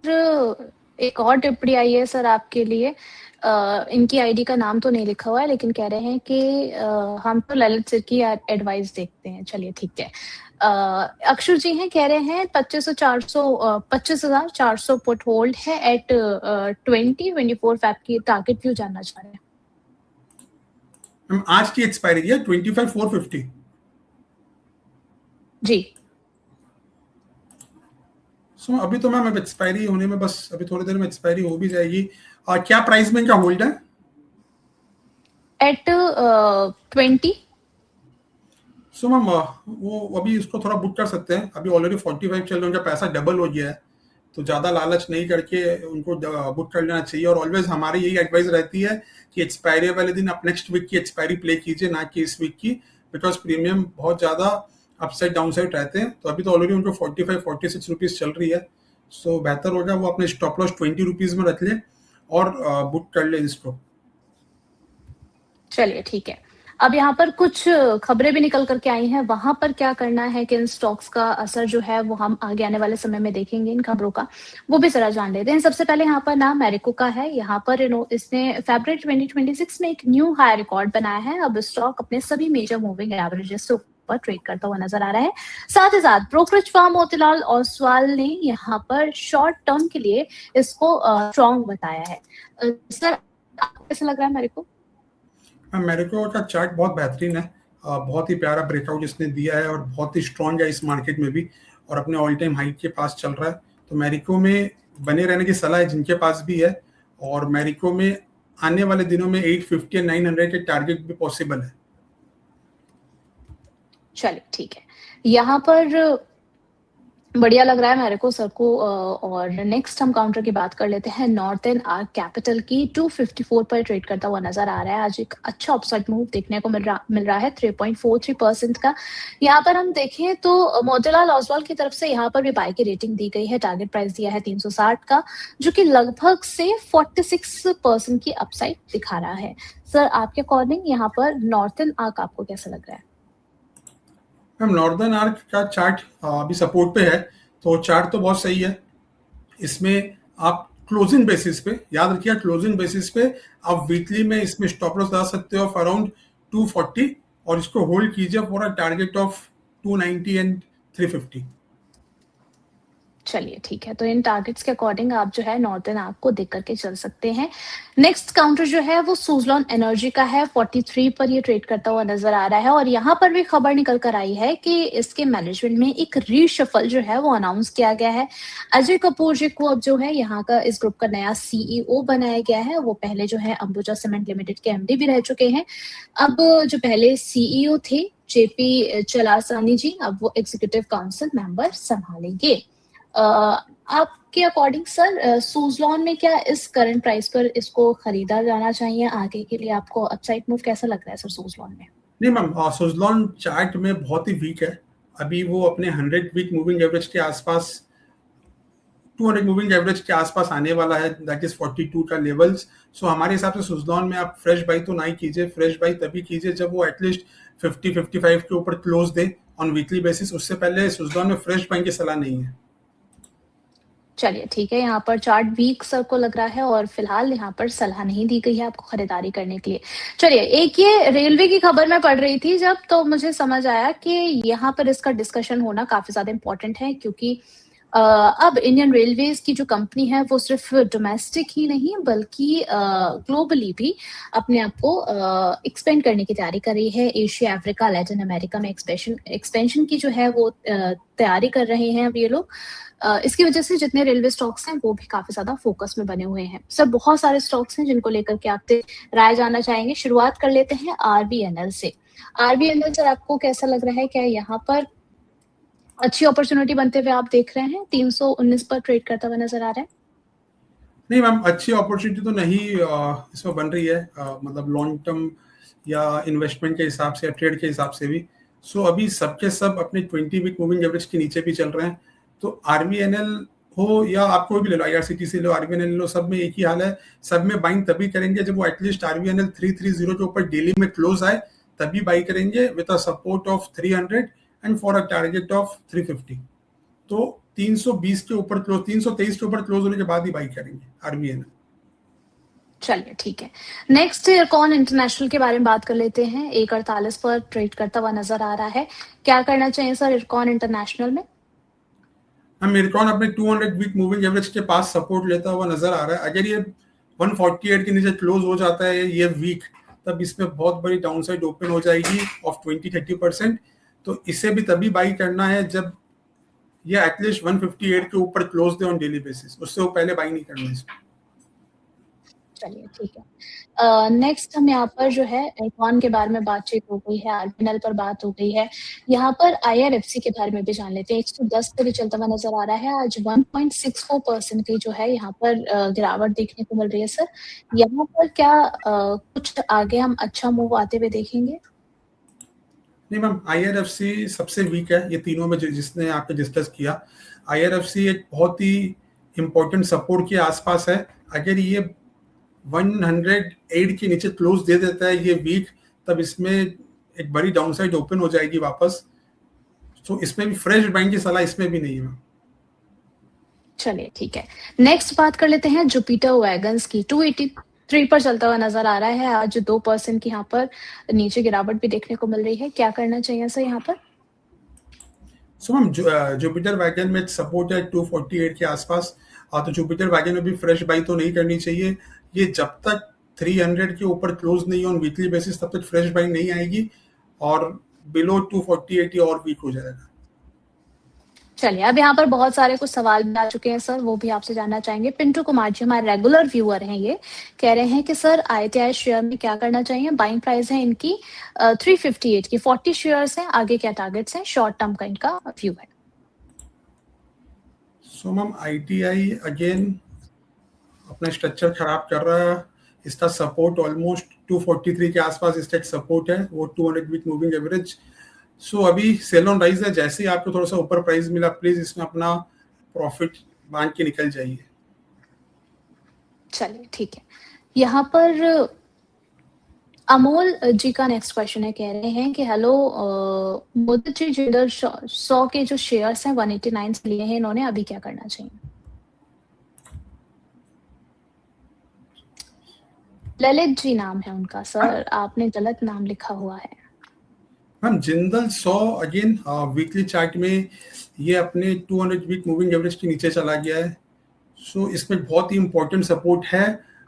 एक और टिप्पणी आई है सर आपके लिए। इनकी आईडी का नाम तो नहीं लिखा हुआ है, लेकिन कह रहे हैं कि हम तो ललित सर की एडवाइस देखते हैं। चलिए ठीक है। अक्षु जी हैं, कह रहे हैं 25,400 पुट होल्ड है एट 2024 फैब की टारगेट व्यू जानना चाह रहे हैं। मैम आज की एक्सपायरी है 25,450 जी। सो अभी तो मैम अब एक्सपायरी होने में बस अभी थोड़ी देर में एक्सपायरी हो भी जाएगी। क्या प्राइस में क्या होल्ड है? एट 20। सो मैम वो अभी इसको थोड़ा बुक कर सकते हैं। अभी ऑलरेडी 45 चल रहे हैं, उनका पैसा डबल हो गया है, तो ज़्यादा लालच नहीं करके उनको बुक कर लेना चाहिए। और ऑलवेज हमारी यही एडवाइस रहती है कि एक्सपायरी वाले दिन आप नेक्स्ट वीक की एक्सपायरी प्ले कीजिए, ना कि इस वीक की, बिकॉज प्रीमियम बहुत ज़्यादा अपसाइड डाउन साइड रहते हैं। तो अभी तो ऑलरेडी उनको 45-46 रुपीज़ चल रही है, सो बेहतर होगा वो अपने स्टॉप लॉस 20 रुपीज़ में रख ले और बुक कर ले इसको। चलिए ठीक है। अब यहाँ पर कुछ खबरें भी निकल करके आई हैं, वहां पर क्या करना है कि इन स्टॉक्स का असर जो है वो हम आगे आने वाले समय में देखेंगे इन खबरों का, वो भी जरा जान लेते हैं। सबसे पहले यहाँ पर नाम मैरिको का है। यहाँ पर इसने फरवरी 2026 में एक न्यू हाई रिकॉर्ड बनाया है। अब स्टॉक अपने सभी मेजर मूविंग एवरेजेस से ऊपर ट्रेड करता हुआ नजर आ रहा है। साथ ही साथ ब्रोकरेज फर्म मोतीलाल ओसवाल ने यहाँ पर शॉर्ट टर्म के लिए इसको स्ट्रॉन्ग बताया है। सर आपको कैसा लग रहा है मैरिको? मैरिको का चार्ट बहुत बेहतरीन है, बहुत ही प्यारा ब्रेकआउट इसने दिया है और बहुत ही स्ट्रॉन्ग है इस मार्केट में भी, और अपने ऑल टाइम हाई के पास चल रहा है। तो मैरिको में बने रहने की सलाह है जिनके पास भी है, और मैरिको में आने वाले दिनों में 850 या 900 के टारगेट भी पॉसिबल है। चलिए ठीक है। यहाँ पर बढ़िया लग रहा है मेरे को सर को। और नेक्स्ट हम काउंटर की बात कर लेते हैं। नॉर्थर्न आर्क कैपिटल की 254 पर ट्रेड करता हुआ नजर आ रहा है। आज एक अच्छा अपसाइड मूव देखने को मिल रहा है 3.43% का। यहाँ पर हम देखें तो मोतीलाल ओसवाल की तरफ से यहाँ पर भी बाय की रेटिंग दी गई है। टारगेट प्राइस दिया है 360 का, जो कि लगभग से 46% की अपसाइड दिखा रहा है। सर आपके अकॉर्डिंग यहाँ पर नॉर्थर्न आर्क आपको कैसा लग रहा है? मैम नॉर्दर्न आर्क का चार्ट अभी सपोर्ट पे है, तो चार्ट तो बहुत सही है। इसमें आप क्लोजिंग बेसिस पे, याद रखिए क्लोजिंग बेसिस पे आप वीकली में इसमें स्टॉप लॉस लगा सकते हो अराउंड 240, और इसको होल्ड कीजिए for a target of 290 and 350। चलिए ठीक है। तो इन टारगेट्स के अकॉर्डिंग आप जो है नॉर्दर्न आर्क को देख करके चल सकते हैं। नेक्स्ट काउंटर जो है वो सुजलॉन एनर्जी का है। 43 पर ये ट्रेड करता हुआ नजर आ रहा है। और यहाँ पर भी खबर निकल कर आई है कि इसके मैनेजमेंट में एक रीशफल जो है वो अनाउंस किया गया है। अजय कपूर जी को अब जो है यहाँ का इस ग्रुप का नया सीईओ बनाया गया है। वो पहले जो है अंबुजा सीमेंट लिमिटेड के एमडी भी रह चुके हैं। अब जो पहले सीईओ थे जेपी चलासानी जी, अब वो एग्जीक्यूटिव काउंसिल मेंबर संभालेंगे। आपके अकॉर्डिंग सर सुजलॉन में क्या इस करंट प्राइस पर इसको खरीदा जाना चाहिए? आगे के लिए आपको अपसाइड मूव कैसा लग रहा है सर सुजलॉन में? नहीं मैम, सुजलॉन चार्ट में बहुत ही वीक है। अभी वो अपने 100 वीक मूविंग एवरेज के आसपास, 200 मूविंग एवरेज के आसपास आने वाला है, दैट इज 42 का लेवल्स। सो हमारे हिसाब से सुजलॉन में आप फ्रेश बाई तो ना ही कीजिए। फ्रेश बाई तभी कीजिए जब वो एटलीस्ट 50-55 के ऊपर close they on weekly basis. उससे पहले सुजलॉन में फ्रेश बाई की सलाह नहीं है। चलिए ठीक है। यहाँ पर चार्ट वीक सर को लग रहा है और फिलहाल यहाँ पर सलाह नहीं दी गई है आपको खरीदारी करने के लिए। चलिए, एक ये रेलवे की खबर मैं पढ़ रही थी जब, तो मुझे समझ आया कि यहाँ पर इसका डिस्कशन होना काफी ज्यादा इंपॉर्टेंट है, क्योंकि अब इंडियन रेलवेज की जो कंपनी है वो सिर्फ डोमेस्टिक ही नहीं बल्कि ग्लोबली भी अपने आप को एक्सपेंड करने की तैयारी कर रही है। एशिया, अफ्रीका, लैटिन अमेरिका में एक्सपेंशन की जो है वो तैयारी कर रहे हैं अब ये लोग। इसकी वजह से जितने रेलवे स्टॉक्स हैं वो भी काफी ज्यादा फोकस में बने हुए हैं। सर बहुत सारे स्टॉक्स हैं जिनको लेकर के आपसे राय जानना चाहेंगे। शुरुआत कर लेते हैं आरबीएनएल से। आरबीएनएल सर आपको कैसा लग रहा है? क्या यहाँ पर अच्छी अपॉर्चुनिटी बनते हुए आप देख रहे हैं? 319 पर ट्रेड करता हुआ नजर आ रहा है। नहीं मैम, अच्छी अपॉर्चुनिटी तो नहीं इसमें बन रही है, मतलब लॉन्ग टर्म या इन्वेस्टमेंट के हिसाब से या ट्रेड के हिसाब से भी। सो अभी सबके सब अपने 20 वीक मूविंग एवरेज के नीचे भी चल रहे हैं। तो आरबीएनएल हो या आप कोई भी ले लो, आईआरसीटीसी लो, आरबीएनएल लो, सब में एक ही हाल है। सब में बाइंग तभी करेंगे जब वो एटलीस्ट आरबीएनएल 330 के ऊपर डेली में क्लोज आए, तभी बाई करेंगे with a support of 300 and for a target of 350। तो 320 के ऊपर क्लोज, 323 के ऊपर क्लोज होने के बाद ही बाई करेंगे आरबीआई ने। चलिए ठीक है। नेक्स्ट इरकॉन इंटरनेशनल के बारे में बात कर लेते हैं। 1.48 पर ट्रेड करता हुआ नजर आ रहा है, क्या करना चाहिए सर इरकॉन इंटरनेशनल में? हम इरकॉन अपने 200 वीक मूविंग एवरेज के पास सपोर्ट लेता हुआ नजर आ रहा है। अगर ये 148 के नीचे क्लोज हो जाता है ये वीक, तब इसमें बहुत बड़ी डाउनसाइड ओपन हो जाएगी ऑफ 20-30%। तो इसे भी तभी बाई करना है जब ये एटलीस्ट 158 के ऊपर close they on daily basis, उससे वो पहले बाई नहीं करना इसमें। चलिए ठीक है। नेक्स्ट हम यहाँ पर जो है इरकॉन के बारे में बातचीत हो गई है, आरबीएल पर बात हो गई है। यहाँ पर आईआरएफसी के बारे में भी जान लेते हैं। 110 पे भी चलता हुआ नजर आ रहा है। आज 1.64% की जो है यहाँ पर गिरावट देखने को मिल रही है सर। यहाँ पर क्या कुछ आगे हम अच्छा मूव आते हुए देखेंगे? नहीं मैम, आईआरएफसी सबसे वीक है ये तीनों में जिसने आपने डिस्कस किया। आईआरएफसी एक बहुत ही इंपॉर्टेंट सपोर्ट के आसपास है। अगर ये 108 के नीचे क्लोज दे देता है ये वीक, तब इसमें एक बड़ी डाउनसाइड ओपन हो जाएगी वापस। तो इसमें भी फ्रेश बाइंग की सलाह इसमें भी नहीं है मैम। चलिए ठीक है। नेक्स्ट बात कर लेते हैं जुपिटर वैगन्स की। 283 पर चलता हुआ नजर आ रहा है। आज 2% की यहाँ पर नीचे गिरावट भी देखने को मिल रही है, क्या करना चाहिए सर यहाँ पर? सो मैम जुपिटर वैगन में सपोर्ट है 248 के आसपास। तो जुपिटर वैगन में भी फ्रेश बाई तो नहीं करनी चाहिए। ये जब तक 300 के ऊपर क्लोज नहीं ऑन वीकली बेसिस तब तक फ्रेश बाई नहीं आएगी, और बिलो 248 ये और वीक हो जाएगा। चलिए, अब यहाँ पर बहुत सारे कुछ सवाल भी आ चुके हैं सर, वो भी आपसे जानना चाहेंगे। पिंटू कुमार जी हमारे रेगुलर व्यूअर हैं, ये कह रहे हैं कि सर आईटीआई शेयर में क्या करना चाहिए? बाइंग प्राइस है इनकी 358 की, 40 शेयर्स हैं, आगे क्या टारगेट्स हैं, शॉर्ट टर्म का इनका व्यू है। सो मैम आईटीआई अगेन अपना स्ट्रक्चर खराब कर रहा है। इसका सपोर्ट ऑलमोस्ट 243 के आसपास इसका एक सपोर्ट है, वो 200 वीक मूविंग एवरेज। सो अभी सेल ऑन राइज है, जैसे ही आपको थोड़ा सा ऊपर प्राइस मिला प्लीज इसमें अपना प्रॉफिट बांध के निकल जाइए। चलिए ठीक है। यहाँ पर अमोल जी का नेक्स्ट क्वेश्चन है, कह रहे हैं कि हेलो मोदी जी, जिंदल 100 के जो शेयर्स हैं 189 से लिए हैं इन्होंने, अभी क्या करना चाहिए? ललित जी नाम है उनका सर, आपने गलत नाम लिखा हुआ है। Ma'am Jindal 100 again weekly chart में ये अपने 200 वीक मूविंग एवरेज के नीचे चला गया है। सो इसमें बहुत ही इंपॉर्टेंट सपोर्ट है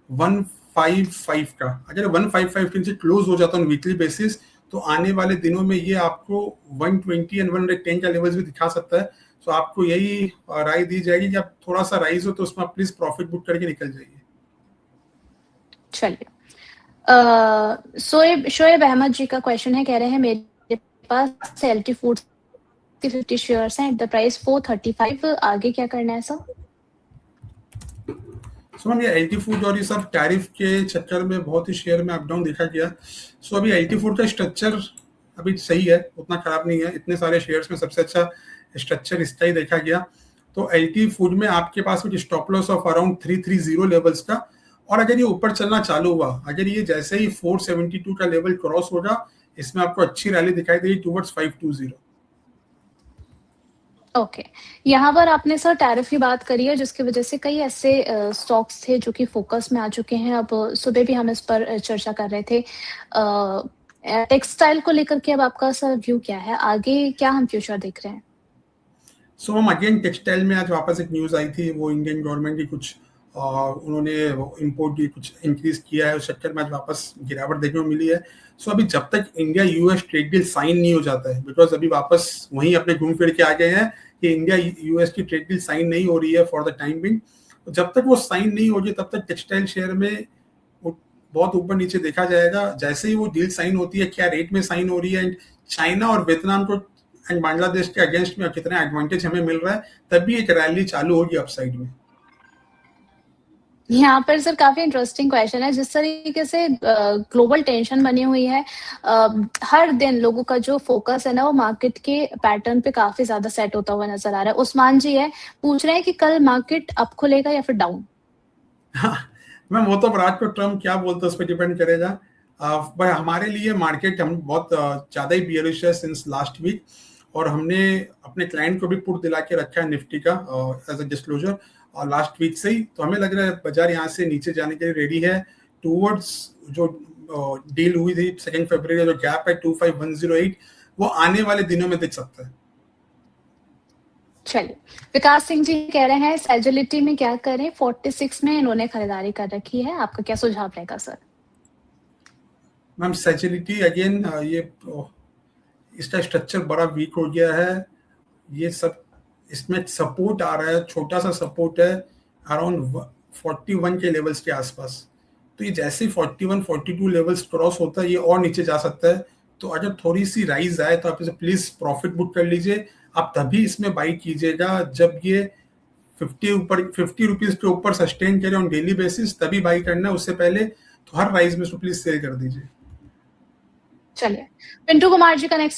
155 का। अगर 155 के नीचे क्लोज हो जाता है वीकली बेसिस, तो आने वाले दिनों में ये आपको 120 एंड 110 का लेवल्स भी दिखा सकता है। सो आपको यही राय दी जाएगी कि आप थोड़ा सा राइज हो तो उसमें आप प्लीज प्रॉफिट बुक करके निकल जाइए। चलिए, शोएब अहमद जी का क्वेश्चन है, कह रहे हैं मेरे पास एलटी फूड्स के 50 शेयर्स हैं एट द प्राइस 435, आगे क्या करना है सर? सो मैम ये एलटी फूड और ये सब टैरिफ के चक्कर में बहुत ही शेयर में अप डाउन देखा गया। सो अभी एलटी फूड का स्ट्रक्चर अभी सही है, उतना खराब नहीं है। इतने सारे शेयर्स में सबसे अच्छा स्ट्रक्चर इसका ही देखा गया। तो एलटी फूड में आपके पास कुछ stop loss of around 330 levels का, और अगर ये ऊपर चलना चालू हुआ, अगर ये जैसे ही 472 का लेवल क्रॉस होगा, इसमें आपको अच्छी रैली दिखाई देगी टुवर्ड्स 520। ओके, यहाँ पर आपने सर टैरिफ की बात करी है, जिसकी वजह से कई ऐसे स्टॉक्स थे जो कि फोकस में आ चुके हैं। अब सुबह भी हम इस पर चर्चा कर रहे थे। टेक्सटाइल को लेकर के अब आपका सर व्यू क्या है, आगे क्या हम फ्यूचर देख रहे हैं? सो हम अगेन टेक्सटाइल में आज वापस एक न्यूज आई थी, वो इंडियन गवर्नमेंट की कुछ उन्होंने इम्पोर्ट भी कुछ इंक्रीज किया है, उस चक्कर में आज वापस गिरावट देखने को मिली है। सो अभी जब तक India US trade deal sign नहीं हो जाता है, बिकॉज अभी वापस वहीं अपने घूम फिर के आ गए हैं कि इंडिया यूएस की ट्रेड डील साइन नहीं हो रही है फॉर द टाइम बिंग। जब तक वो साइन नहीं होगी तब तक टेक्सटाइल शेयर में बहुत ऊपर नीचे देखा जाएगा। जैसे ही वो डील साइन होती है, क्या रेट में साइन हो रही है, एंड चाइना और वियतनाम को एंड बांग्लादेश के अगेंस्ट में कितना एडवांटेज हमें मिल रहा है, तभी एक रैली चालू होगी अपसाइड में। यहाँ पर सर काफी इंटरेस्टिंग क्वेश्चन है। जिस तरीके से ग्लोबल टेंशन बनी हुई है, हर दिन लोगों का जो फोकस है ना, वो मार्केट के पैटर्न पे काफी ज्यादा सेट होता हुआ नजर आ रहा है। उस्मान जी है, पूछ रहे हैं कि कल मार्केट अप खुलेगा या फिर डाउन? मैम वो तो रात को ट्रम्प क्या बोलते हैं उस पर डिपेंड करेगा। भाई हमारे लिए मार्केट हम बहुत ज्यादा ही बियरिश है सिंस लास्ट वीक। और हमने अपने क्लाइंट को भी पुट दिला के रखा है निफ्टी का एज अ डिस्क्लोजर और लास्ट वीक से ही। तो हमें लग रहा है बाजार यहाँ से नीचे जाने के लिए रेडी है टूवर्ड्स जो डील हुई थी 2 फरवरी, जो गैप है 25108 वो आने वाले दिनों में दिख सकता है। चलिए, विकास सिंह जी कह रहे हैं सेजिलिटी में क्या करें? 46 में इन्होंने खरीदारी कर रखी है, आपका क्या सुझाव रहेगा सर? मैम सेजिलिटी अगेन ये इसका स्ट्रक्चर बड़ा वीक हो गया है, ये सब इसमें सपोर्ट आ रहा है, छोटा सा सपोर्ट है अराउंड 41 के लेवल्स के आसपास। तो ये जैसे 41 42 लेवल्स क्रॉस होता है ये और नीचे जा सकता है। तो अगर थोड़ी सी राइज आए तो आप इसे प्लीज प्रॉफिट बुक कर लीजिए। आप तभी इसमें बाई कीजिएगा जब ये 50 रुपीज के ऊपर सस्टेन करे ऑन डेली बेसिस, तभी बाई करना है। उससे पहले तो हर राइज में इसको प्लीज सेल कर दीजिए। चलिए, पिंटू कुमार जी का नेक्स्ट